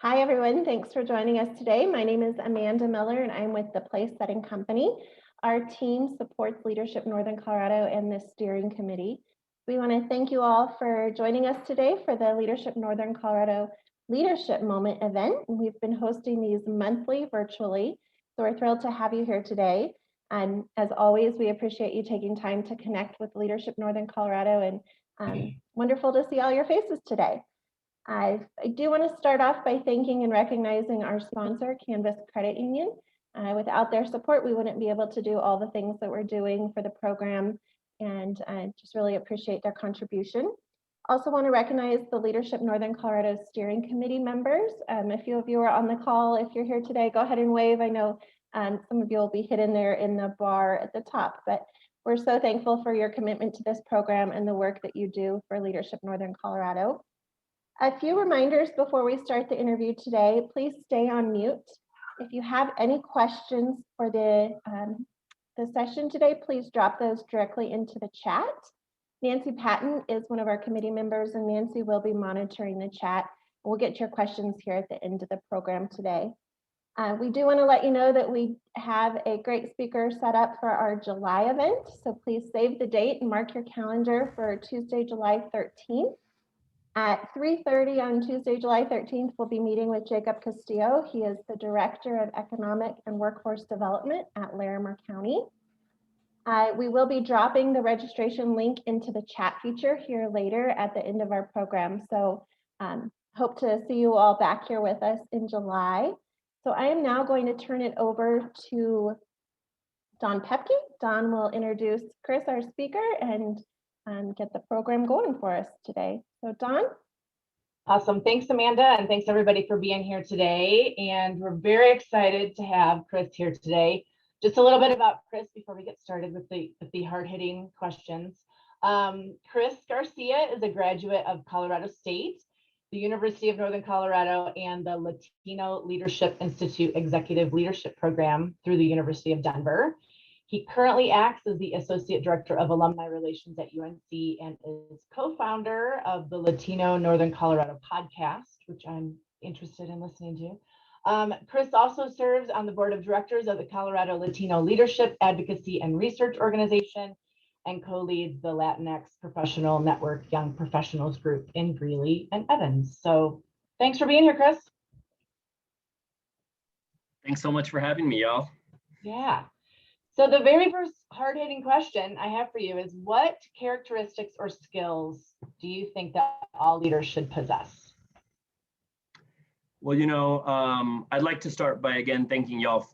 Hi, everyone. Thanks for joining us today. My name is Amanda Miller, and I'm with the Place Setting Company. Our team supports Leadership Northern Colorado and the steering committee. We want to thank you all for joining us today for the Leadership Northern Colorado Leadership Moment event. We've been hosting these monthly virtually, so we're thrilled to have you here today. And as always, we appreciate you taking time to connect with Leadership Northern Colorado, and wonderful to see all your faces today. I do want to start off by thanking and recognizing our sponsor, Canvas Credit Union. Without their support, we wouldn't be able to do all the things that we're doing for the program, and I just really appreciate their contribution. Also want to recognize the Leadership Northern Colorado Steering Committee members. A few of you are on the call. If you're here today, go ahead and wave. I know some of you will be hidden there in the bar at the top, but we're so thankful for your commitment to this program and the work that you do for Leadership Northern Colorado. A few reminders before we start the interview today. Please stay on mute. If you have any questions for the session today, please drop those directly into the chat. Nancy Patton is one of our committee members, and Nancy will be monitoring the chat. We'll get your questions here at the end of the program today. We do want to let you know that we have a great speaker set up for our July event, so please save the date and mark your calendar for Tuesday, July 13th. At 3:30 on Tuesday, July 13th, we'll be meeting with Jacob Castillo. He is the Director of Economic and Workforce Development at Larimer County. We will be dropping the registration link into the chat feature here later at the end of our program. So hope to see you all back here with us in July. So I am now going to turn it over to Don Pepke. Don will introduce Chris, our speaker, and get the program going for us today. So Don? Awesome. Thanks, Amanda, and thanks everybody for being here today. And we're very excited to have Chris here today. Just a little bit about Chris before we get started with the hard-hitting questions. Chris Garcia is a graduate of Colorado State, the University of Northern Colorado, and the Latino Leadership Institute Executive Leadership Program through the University of Denver. He currently acts as the Associate Director of Alumni Relations at UNC and is co-founder of the Latino Northern Colorado podcast, which I'm interested in listening to. Chris also serves on the board of directors of the Colorado Latino Leadership, Advocacy and Research Organization and co-leads the Latinx Professional Network Young Professionals Group in Greeley and Evans. So thanks for being here, Chris. Thanks so much for having me, y'all. Yeah. So the very first hard-hitting question I have for you is, what characteristics or skills do you think that all leaders should possess? Well, I'd like to start by again thanking y'all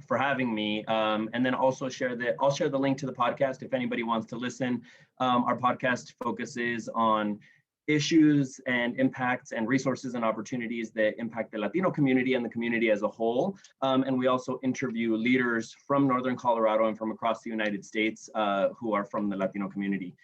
for having me, and then also I'll share the link to the podcast if anybody wants to listen. Our podcast focuses on issues and impacts and resources and opportunities that impact the Latino community and the community as a whole. And we also interview leaders from Northern Colorado and from across the United States who are from the Latino community.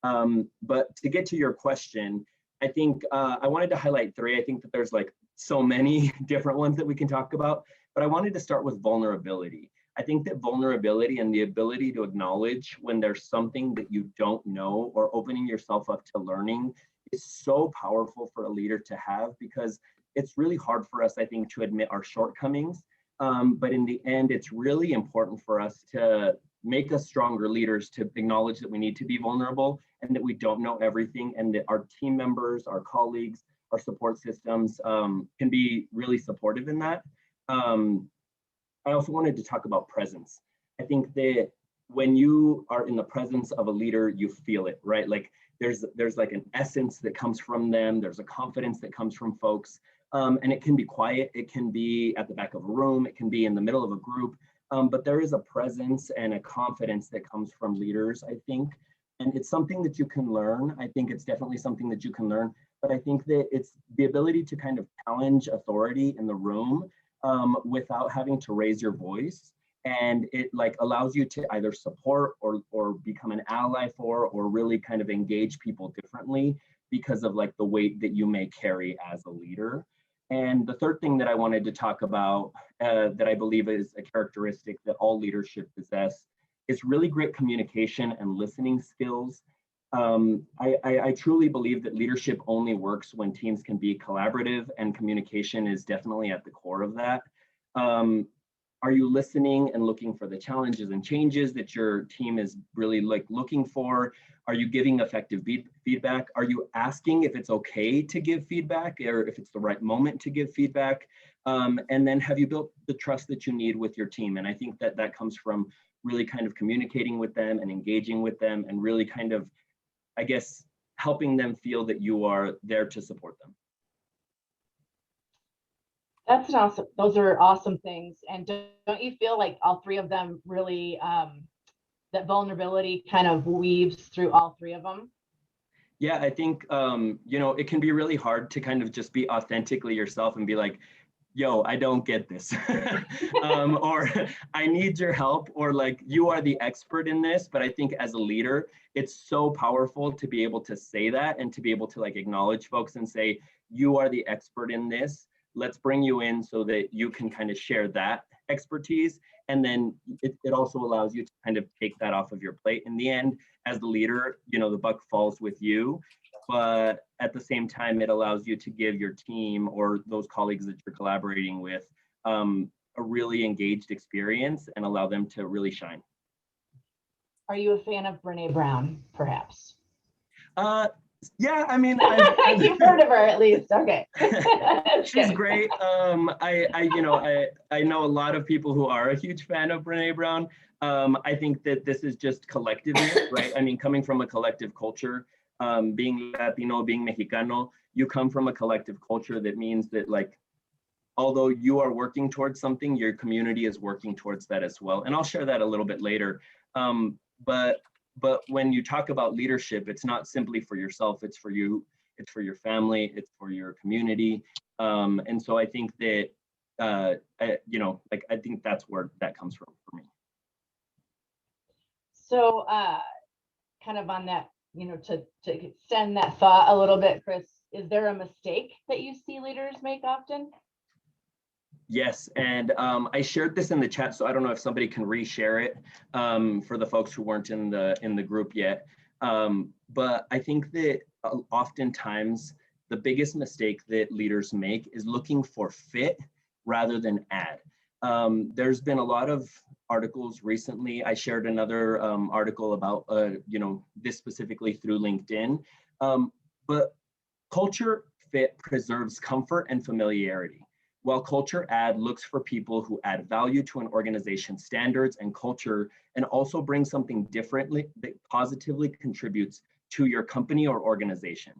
But to get to your question, I think I wanted to highlight three. I think that there's like so many different ones that we can talk about, but I wanted to start with vulnerability. I think that vulnerability and the ability to acknowledge when there's something that you don't know or opening yourself up to learning is so powerful for a leader to have, because it's really hard for us, I think, to admit our shortcomings. But in the end, it's really important for us to make us stronger leaders, to acknowledge that we need to be vulnerable and that we don't know everything, and that our team members, our colleagues, our support systems can be really supportive in that. I also wanted to talk about presence. I think that when you are in the presence of a leader, you feel it, right? Like there's like an essence that comes from them. There's a confidence that comes from folks. And it can be quiet. It can be at the back of a room. It can be in the middle of a group. But there is a presence and a confidence that comes from leaders, I think. And it's something that you can learn. I think it's definitely something that you can learn. But I think that it's the ability to kind of challenge authority in the room without having to raise your voice. And it like allows you to either support or become an ally for, or really kind of engage people differently because of like the weight that you may carry as a leader. And the third thing that I wanted to talk about that I believe is a characteristic that all leaders should possess is really great communication and listening skills. I truly believe that leadership only works when teams can be collaborative, and communication is definitely at the core of that. Are you listening and looking for the challenges and changes that your team is really like looking for? Are you giving effective feedback? Are you asking if it's okay to give feedback, or if it's the right moment to give feedback? And then have you built the trust that you need with your team? And I think that that comes from really kind of communicating with them and engaging with them, and really kind of, I guess, helping them feel that you are there to support them. That's an awesome, those are awesome things. And don't you feel like all three of them really, that vulnerability kind of weaves through all three of them? Yeah, I think, you know, it can be really hard to kind of just be authentically yourself and be like, yo, I don't get this, or I need your help, or like, you are the expert in this. But I think as a leader, it's so powerful to be able to say that, and to be able to like acknowledge folks and say, you are the expert in this. Let's bring you in so that you can kind of share that expertise. And then it also allows you to kind of take that off of your plate. In the end, as the leader, you know, the buck falls with you. But at the same time, it allows you to give your team or those colleagues that you're collaborating with a really engaged experience, and allow them to really shine. Are you a fan of Breonna Brown, perhaps? Yeah, I mean, You've heard of her at least. Okay. She's great. I know a lot of people who are a huge fan of Breonna Brown. I think that this is just collectivism, right? I mean, coming from a collective culture, being Latino, being Mexicano, you come from a collective culture that means that, like, although you are working towards something, your community is working towards that as well. And I'll share that a little bit later. But when you talk about leadership, it's not simply for yourself, it's for you, it's for your family, it's for your community. And so I think that, I think that's where that comes from for me. So kind of on that, to extend that thought a little bit, Chris, is there a mistake that you see leaders make often? Yes, and I shared this in the chat, so I don't know if somebody can reshare it for the folks who weren't in the group yet. But I think that oftentimes the biggest mistake that leaders make is looking for fit rather than add. There's been a lot of articles recently. I shared another article about this specifically through LinkedIn. But culture fit preserves comfort and familiarity, while culture add looks for people who add value to an organization's standards and culture, and also bring something differently that positively contributes to your company or organization.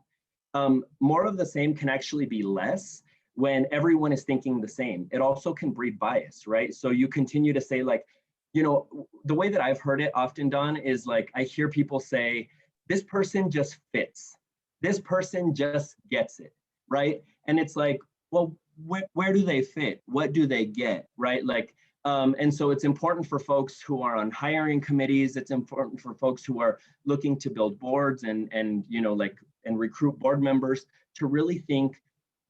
More of the same can actually be less when everyone is thinking the same. It also can breed bias, right? So you continue to say, like, the way that I've heard it often done is, like, I hear people say, this person just fits. This person just gets it, right? And it's like, well, where do they fit? What do they get, right? Like, and so it's important for folks who are on hiring committees. It's important for folks who are looking to build boards and recruit board members to really think,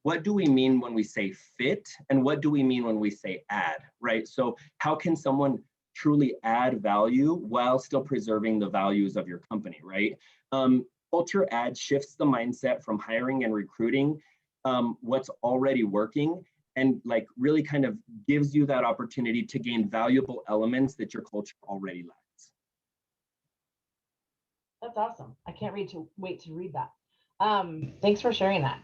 what do we mean when we say fit, and what do we mean when we say add, right? So how can someone truly add value while still preserving the values of your company, right? Culture add shifts the mindset from hiring and recruiting what's already working, and like really kind of gives you that opportunity to gain valuable elements that your culture already lacks. That's awesome. I can't wait to read that. Thanks for sharing that.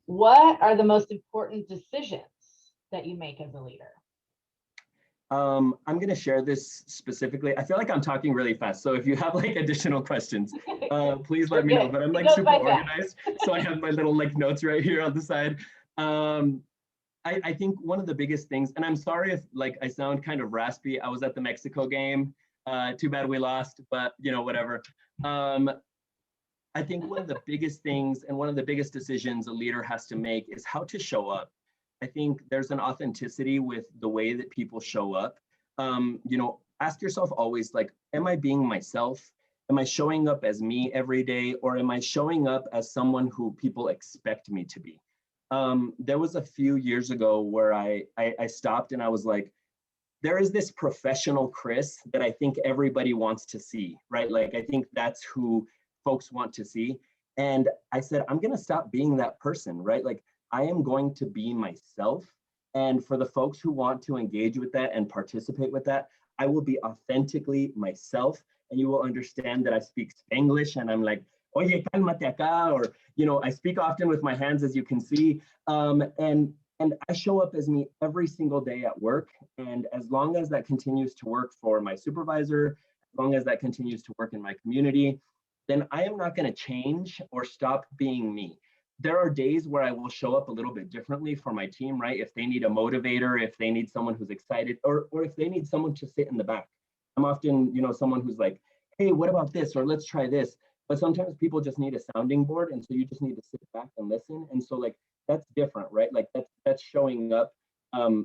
What are the most important decisions that you make as a leader? I'm going to share this specifically. I feel like I'm talking really fast, so if you have like additional questions, please let me know. But I'm like super organized, so I have my little like notes right here on the side. I think one of the biggest things, and I'm sorry if like I sound kind of raspy. I was at the Mexico game. Too bad we lost, but whatever. I think one of the biggest things and one of the biggest decisions a leader has to make is how to show up. I think there's an authenticity with the way that people show up. Ask yourself always, like, am I being myself? Am I showing up as me every day? Or am I showing up as someone who people expect me to be? There was a few years ago where I stopped and I was like, there is this professional Chris that I think everybody wants to see, right? Like, I think that's who folks want to see. And I said, I'm going to stop being that person, right? Like, I am going to be myself. And for the folks who want to engage with that and participate with that, I will be authentically myself. And you will understand that I speak English and I'm like, oye, cálmate acá, or, I speak often with my hands, as you can see. And I show up as me every single day at work. And as long as that continues to work for my supervisor, as long as that continues to work in my community, then I am not going to change or stop being me. There are days where I will show up a little bit differently for my team, right? If they need a motivator, if they need someone who's excited, or if they need someone to sit in the back. I'm often, someone who's like, hey, what about this? Or let's try this. But sometimes people just need a sounding board. And so you just need to sit back and listen. And so like, that's different, right? Like that's showing up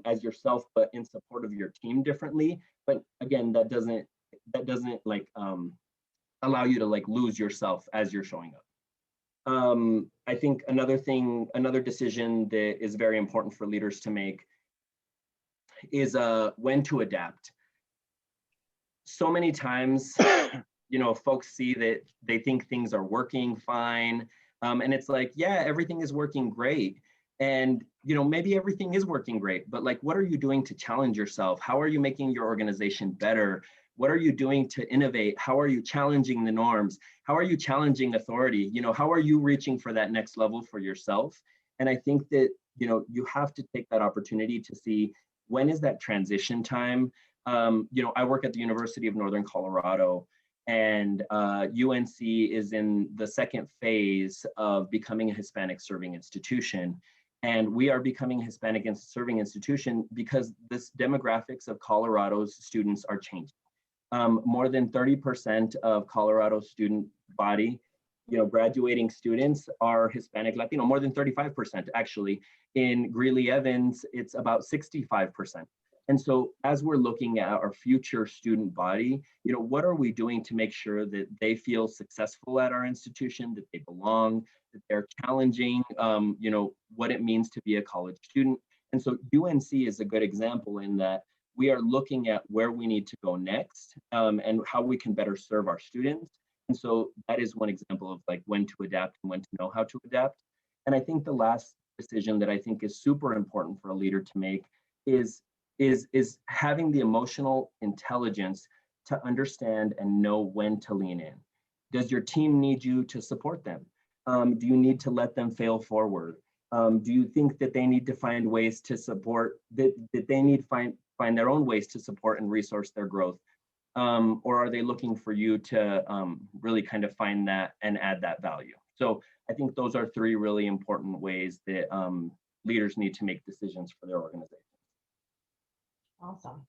as yourself, but in support of your team differently. But again, that doesn't like allow you to like lose yourself as you're showing up. I think another decision that is very important for leaders to make is when to adapt. So many times, folks see that they think things are working fine. And it's like, yeah, everything is working great. And, maybe everything is working great, but like, what are you doing to challenge yourself? How are you making your organization better? What are you doing to innovate? How are you challenging the norms? How are you challenging authority? How are you reaching for that next level for yourself? And I think that, you have to take that opportunity to see when is that transition time. I work at the University of Northern Colorado, and UNC is in the second phase of becoming a Hispanic serving institution. And we are becoming a Hispanic serving institution because this demographics of Colorado's students are changing. More than 30% of Colorado's student body, graduating students are Hispanic Latino, more than 35% actually. In Greeley Evans, it's about 65%. And so as we're looking at our future student body, what are we doing to make sure that they feel successful at our institution, that they belong, that they're challenging, what it means to be a college student. And so UNC is a good example in that we are looking at where we need to go next and how we can better serve our students. And so that is one example of like when to adapt and when to know how to adapt. And I think the last decision that I think is super important for a leader to make is having the emotional intelligence to understand and know when to lean in. Does your team need you to support them? Do you need to let them fail forward? Do you think that they need to find ways to support, that they need to find their own ways to support and resource their growth? Or are they looking for you to really kind of find that and add that value? So I think those are three really important ways that leaders need to make decisions for their organization. Awesome.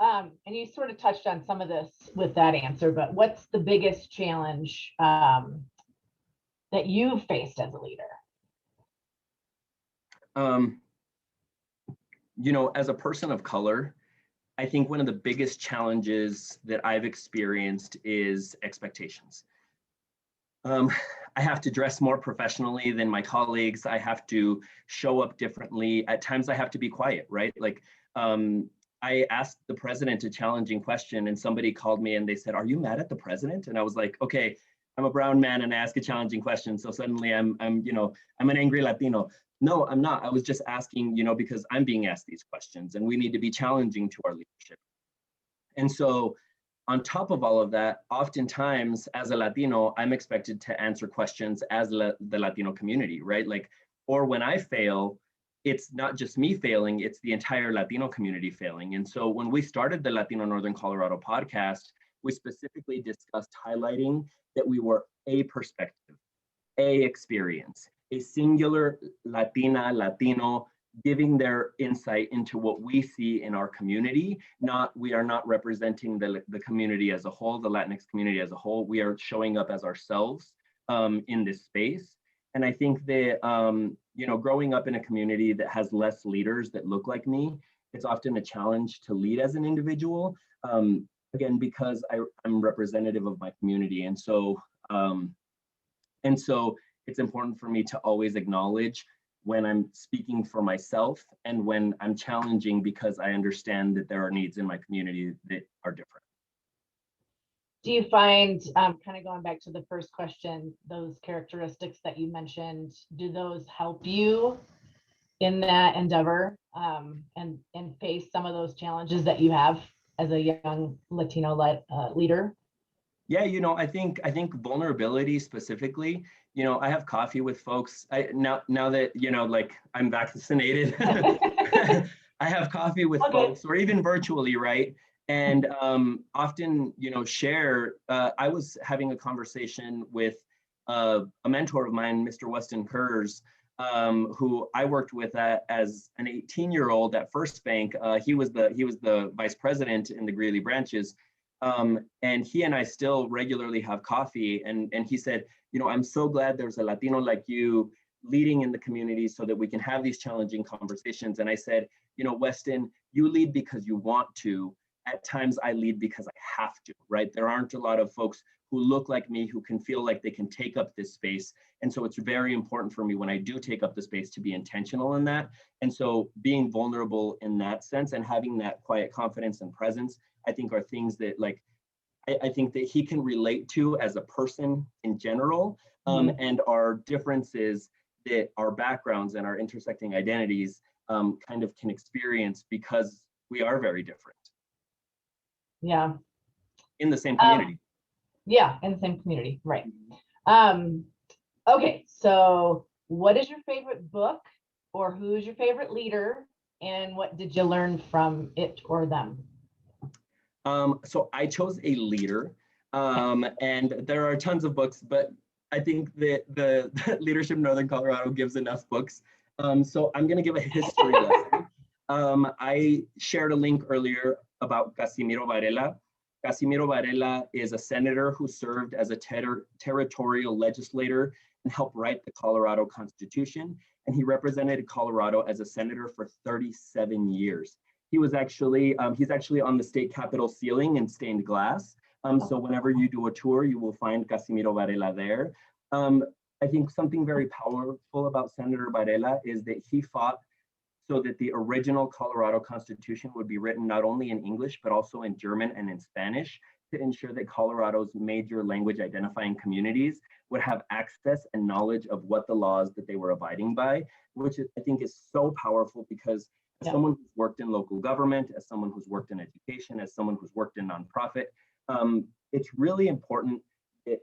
And you sort of touched on some of this with that answer, but what's the biggest challenge that you've faced as a leader? As a person of color, I think one of the biggest challenges that I've experienced is expectations. I have to dress more professionally than my colleagues. I have to show up differently. At times I have to be quiet, right? Like, I asked the president a challenging question and somebody called me and they said, "Are you mad at the president?" And I was like, okay, I'm a brown man and I ask a challenging question. So suddenly I'm an angry Latino. No, I'm not. I was just asking, because I'm being asked these questions and we need to be challenging to our leadership. And so on top of all of that, oftentimes as a Latino, I'm expected to answer questions as the Latino community, right? Like, or when I fail, it's not just me failing, it's the entire Latino community failing. And so when we started the Latino Northern Colorado podcast, we specifically discussed highlighting that we were a perspective, a experience, a singular Latina, Latino, giving their insight into what we see in our community. We are not representing the community as a whole, the Latinx community as a whole. We are showing up as ourselves in this space. And I think that, growing up in a community that has less leaders that look like me, it's often a challenge to lead as an individual. Again, because I'm representative of my community. And so it's important for me to always acknowledge when I'm speaking for myself and when I'm challenging because I understand that there are needs in my community that are different. do you find, kind of going back to the first question, those characteristics that you mentioned, do those help you in that endeavor, and face some of those challenges that you have as a young Latino leader? Yeah, I think vulnerability specifically, I have coffee with folks. Now that, like I'm vaccinated, I have coffee with folks, or even virtually, right? And often, share. I was having a conversation with a mentor of mine, Mr. Weston Kurz, who I worked with as an 18-year-old at First Bank. He was the vice president in the Greeley branches. And he and I still regularly have coffee. And he said, I'm so glad there's a Latino like you leading in the community so that we can have these challenging conversations. And I said, Weston, you lead because you want to. At times I lead because I have to, right? There aren't a lot of folks who look like me who can feel like they can take up this space. And so it's very important for me when I do take up the space to be intentional in that. And so being vulnerable in that sense and having that quiet confidence and presence, I think are things that I think that he can relate to as a person in general, and our differences that our backgrounds and our intersecting identities kind of can experience because we are very different. Yeah. In the same community. Yeah, in the same community, right. Okay, so what is your favorite book, or who's your favorite leader, and what did you learn from it or them? So I chose a leader, and there are tons of books, but I think that the Leadership Northern Colorado gives enough books. So I'm going to give a history lesson. I shared a link earlier about Casimiro Varela. Casimiro Varela is a senator who served as a territorial legislator and helped write the Colorado Constitution. And he represented Colorado as a senator for 37 years. He was actually, he's actually on the state capitol ceiling in stained glass. So whenever you do a tour, you will find Casimiro Varela there. I think something very powerful about Senator Varela is that he fought so that the original Colorado Constitution would be written not only in English, but also in German and in Spanish to ensure that Colorado's major language identifying communities would have access and knowledge of what the laws that they were abiding by, which I think is so powerful because as someone who's worked in local government, as someone who's worked in education, as someone who's worked in nonprofit, it's really important that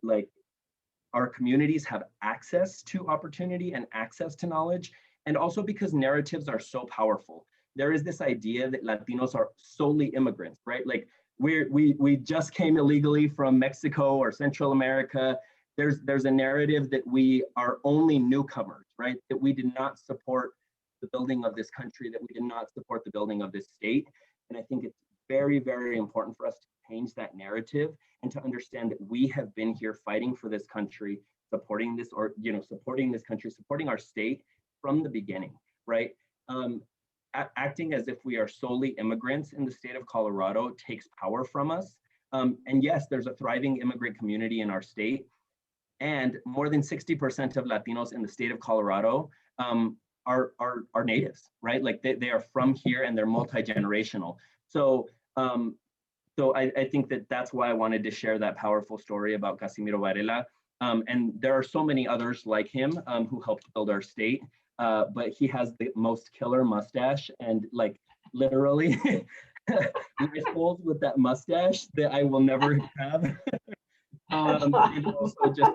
our communities have access to opportunity and access to knowledge. And also because narratives are so powerful. There is this idea that Latinos are solely immigrants, right? Like we just came illegally from Mexico or Central America. There's a narrative that we are only newcomers, right? That we did not support the building of this country, that we did not support the building of this state. And I think it's very, very important for us to change that narrative and to understand that we have been here fighting for this country, supporting this, or supporting this country, supporting our state from the beginning, right? Acting as if we are solely immigrants in the state of Colorado takes power from us. And yes, there's a thriving immigrant community in our state. And more than 60% of Latinos in the state of Colorado are natives, right? Like they are from here and they're multi-generational. So I think that that's why I wanted to share that powerful story about Casimiro Varela. And there are so many others like him who helped build our state. But he has the most killer mustache, and literally nice holes with that mustache that I will never have. And also just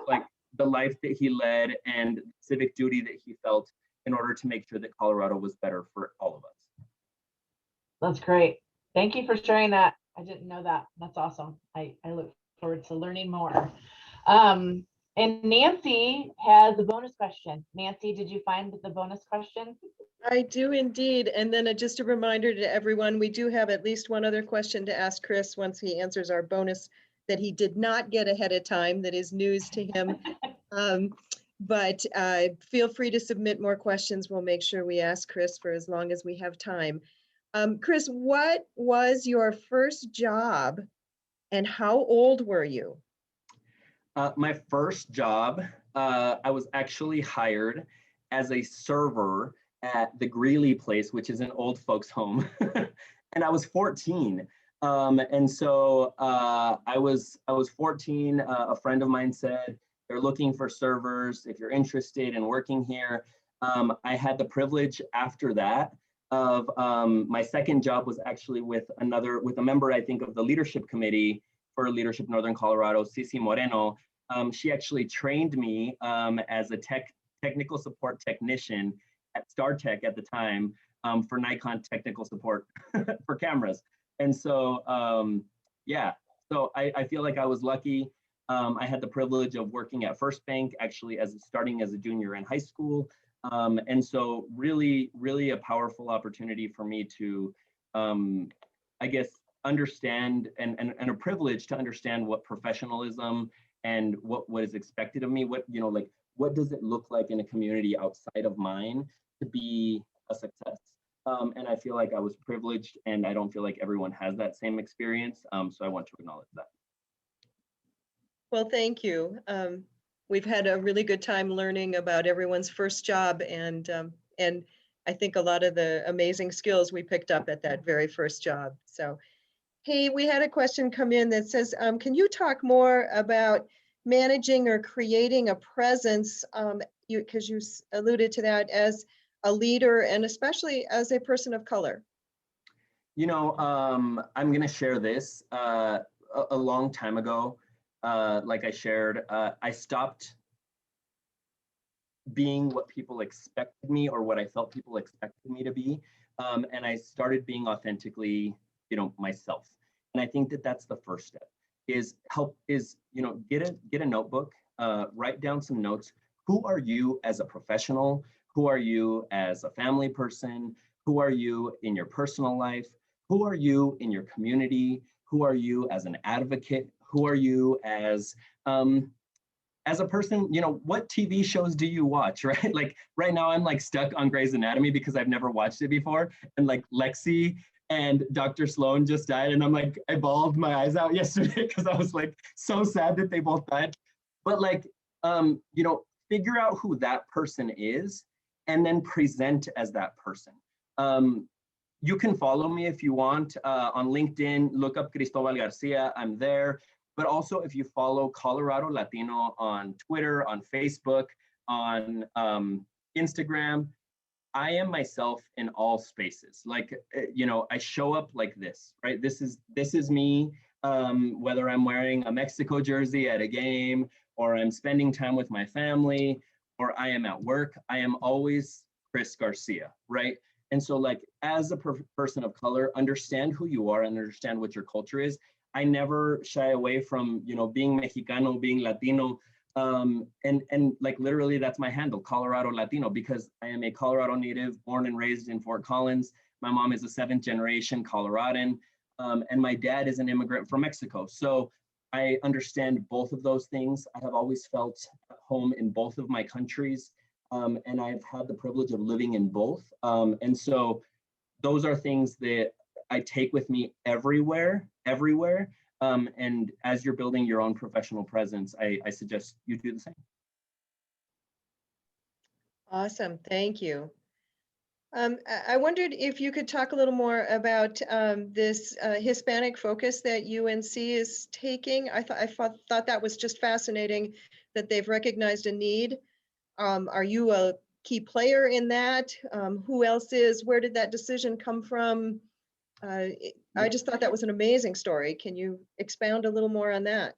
the life that he led and civic duty that he felt in order to make sure that Colorado was better for all of us. That's great. Thank you for sharing that. I didn't know that. That's awesome. I look forward to learning more. And Nancy has a bonus question. Nancy, did you find the bonus question? I do indeed. And then just a reminder to everyone, we do have at least one other question to ask Chris once he answers our bonus that he did not get ahead of time, that is news to him. But feel free to submit more questions. We'll make sure we ask Chris for as long as we have time. Chris, what was your first job and how old were you? My first job, I was actually hired as a server at the Greeley place, which is an old folks home. And I was 14. And so I was 14. A friend of mine said, they're looking for servers if you're interested in working here. I had the privilege after that of my second job was actually with a member, I think, of the leadership committee for Leadership Northern Colorado, Cici Moreno. She actually trained me as a technical support technician at StarTech at the time for Nikon technical support for cameras. And so, yeah, so I feel like I was lucky. I had the privilege of working at First Bank, actually starting as a junior in high school. And so really, really a powerful opportunity for me to, I guess, understand and a privilege to understand what professionalism and what is expected of me, what does it look like in a community outside of mine to be a success. And I feel like I was privileged, and I don't feel like everyone has that same experience. So I want to acknowledge that. Well, thank you. We've had a really good time learning about everyone's first job, and I think a lot of the amazing skills we picked up at that very first job. So, hey, we had a question come in that says, can you talk more about managing or creating a presence, because you alluded to that, as a leader and especially as a person of color? I'm going to share this. A long time ago, like I shared, I stopped being what people expected me or what I felt people expected me to be. And I started being authentically, myself. And I think that that's the first step get a notebook, write down some notes. Who are you as a professional? Who are you as a family person? Who are you in your personal life? Who are you in your community? Who are you as an advocate? Who are you as a person? What TV shows do you watch, right? Like right now I'm like stuck on Grey's Anatomy because I've never watched it before. And like Lexi and Dr. Sloan just died. And I'm like, I bawled my eyes out yesterday because I was like so sad that they both died. But like, figure out who that person is and then present as that person. You can follow me if you want on LinkedIn, look up Cristóbal Garcia, I'm there. But also if you follow Colorado Latino on Twitter, on Facebook, on Instagram, I am myself in all spaces. Like, I show up like this, right? This is me, whether I'm wearing a Mexico jersey at a game, or I'm spending time with my family, or I am at work, I am always Chris Garcia, right? And so like, as a person of color, understand who you are and understand what your culture is. I never shy away from, being Mexicano, being Latino, and like literally that's my handle, Colorado Latino, because I am a Colorado native, born and raised in Fort Collins. My mom is a 7th generation Coloradan, and my dad is an immigrant from Mexico. So I understand both of those things. I have always felt at home in both of my countries, and I've had the privilege of living in both. And so those are things that I take with me everywhere. And as you're building your own professional presence, I suggest you do the same. Awesome, thank you. I wondered if you could talk a little more about this Hispanic focus that UNC is taking. I thought that was just fascinating that they've recognized a need. Are you a key player in that? Who else is? Where did that decision come from? I just thought that was an amazing story. Can you expound a little more on that?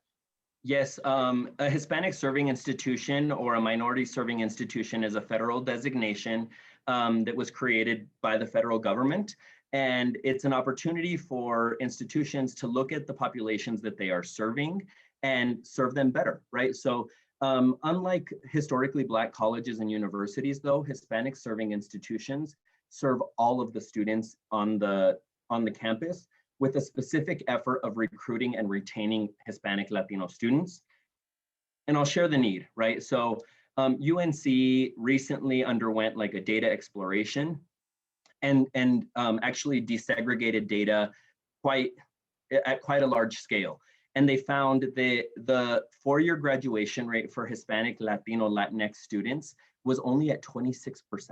Yes, a Hispanic serving institution or a minority serving institution is a federal designation that was created by the federal government. And it's an opportunity for institutions to look at the populations that they are serving and serve them better, right? So unlike historically Black colleges and universities, though, Hispanic serving institutions serve all of the students on the campus with a specific effort of recruiting and retaining Hispanic Latino students. And I'll share the need, right? So UNC recently underwent like a data exploration and actually desegregated data at quite a large scale. And they found that the 4-year graduation rate for Hispanic, Latino, Latinx students was only at 26%.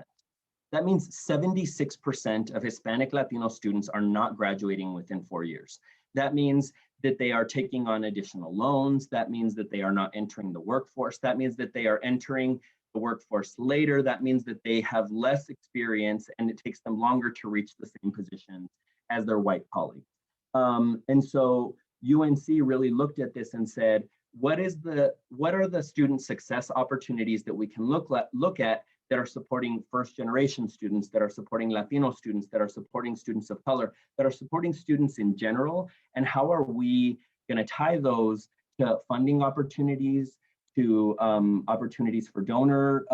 That means 76% of Hispanic Latino students are not graduating within 4 years. That means that they are taking on additional loans. That means that they are not entering the workforce. That means that they are entering the workforce later. That means that they have less experience and it takes them longer to reach the same positions as their white colleagues. And so UNC really looked at this and said, what are the student success opportunities that we can look at that are supporting first-generation students, that are supporting Latino students, that are supporting students of color, that are supporting students in general, and how are we going to tie those to funding opportunities, to opportunities for donor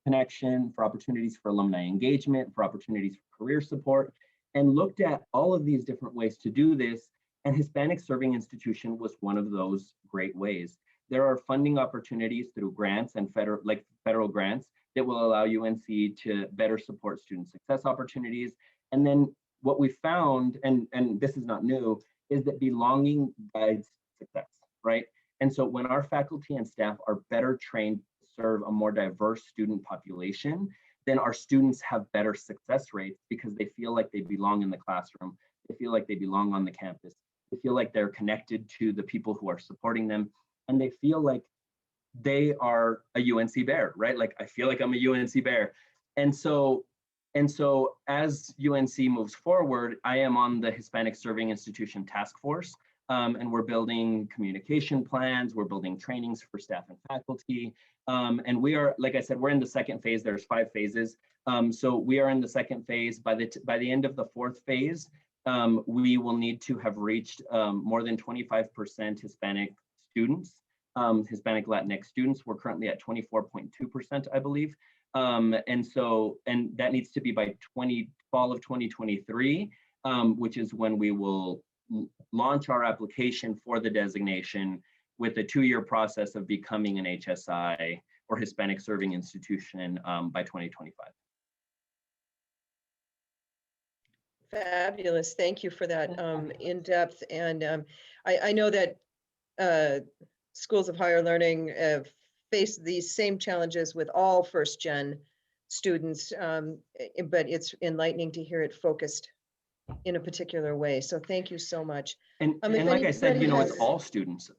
connection, for opportunities for alumni engagement, for opportunities for career support, and looked at all of these different ways to do this. And Hispanic Serving Institution was one of those great ways. There are funding opportunities through grants and federal grants that will allow UNC to better support student success opportunities. And then what we found, and this is not new, is that belonging guides success, right? And so when our faculty and staff are better trained to serve a more diverse student population, then our students have better success rates because they feel like they belong in the classroom, they feel like they belong on the campus, they feel like they're connected to the people who are supporting them, and they feel like they are a UNC Bear, right? Like, I feel like I'm a UNC Bear. And so as UNC moves forward, I am on the Hispanic Serving Institution Task Force, and we're building communication plans, we're building trainings for staff and faculty. And we are, like I said, we're in the second phase. There's 5 phases. So we are in the second phase. By the end of the 4th phase, we will need to have reached more than 25% Hispanic students. Hispanic Latinx students. We're currently at 24.2%, I believe. And that needs to be by fall of 2023, which is when we will launch our application for the designation with a 2-year process of becoming an HSI or Hispanic Serving Institution by 2025. Fabulous. Thank you for that in-depth. And I know that schools of higher learning face these same challenges with all first-gen students, but it's enlightening to hear it focused in a particular way. So thank you so much. And like I said, you know, it's all students.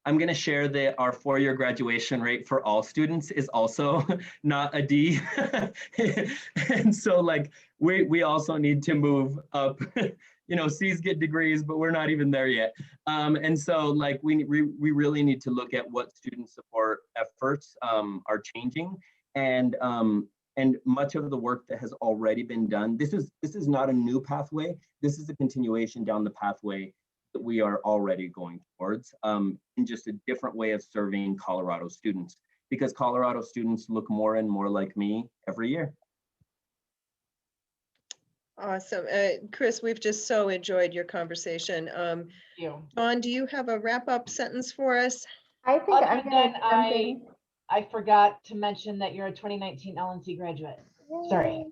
I'm going to share that our 4-year graduation rate for all students is also not a D. And so like, we also need to move up. You know, C's get degrees, but we're not even there yet. And so like, we really need to look at what student support efforts are changing. And much of the work that has already been done, this is not a new pathway. This is a continuation down the pathway that we are already going towards, in just a different way of serving Colorado students, because Colorado students look more and more like me every year. Awesome. Chris, we've just so enjoyed your conversation. Thank you. Dawn, do you have a wrap-up sentence for us? I think I'm gonna jump in. I forgot to mention that you're a 2019 LNC graduate. Sorry.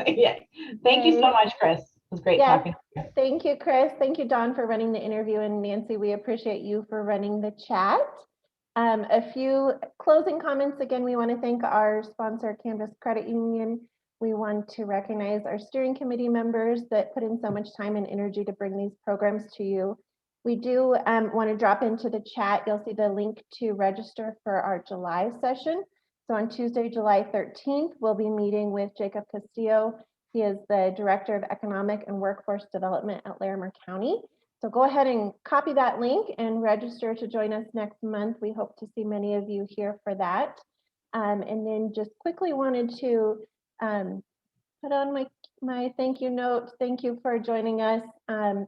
Yeah. Thank you so much, Chris. It was great talking to you. Thank you, Chris. Thank you, Dawn, for running the interview, and Nancy, we appreciate you for running the chat. A few closing comments. Again, we want to thank our sponsor, Canvas Credit Union. We want to recognize our steering committee members that put in so much time and energy to bring these programs to you. We do want to drop into the chat. You'll see the link to register for our July session. So on Tuesday, July 13th, we'll be meeting with Jacob Castillo. He is the Director of Economic and Workforce Development at Larimer County. So go ahead and copy that link and register to join us next month. We hope to see many of you here for that. And then just quickly wanted to put on my thank you note. Thank you for joining us.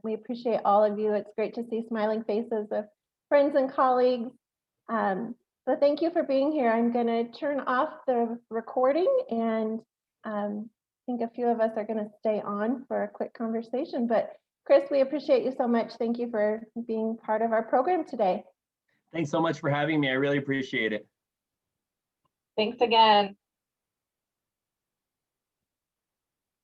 We appreciate all of you. It's great to see smiling faces of friends and colleagues. So thank you for being here. I'm going to turn off the recording, and I think a few of us are going to stay on for a quick conversation. But Chris, we appreciate you so much. Thank you for being part of our program today. Thanks so much for having me. I really appreciate it. Thanks again.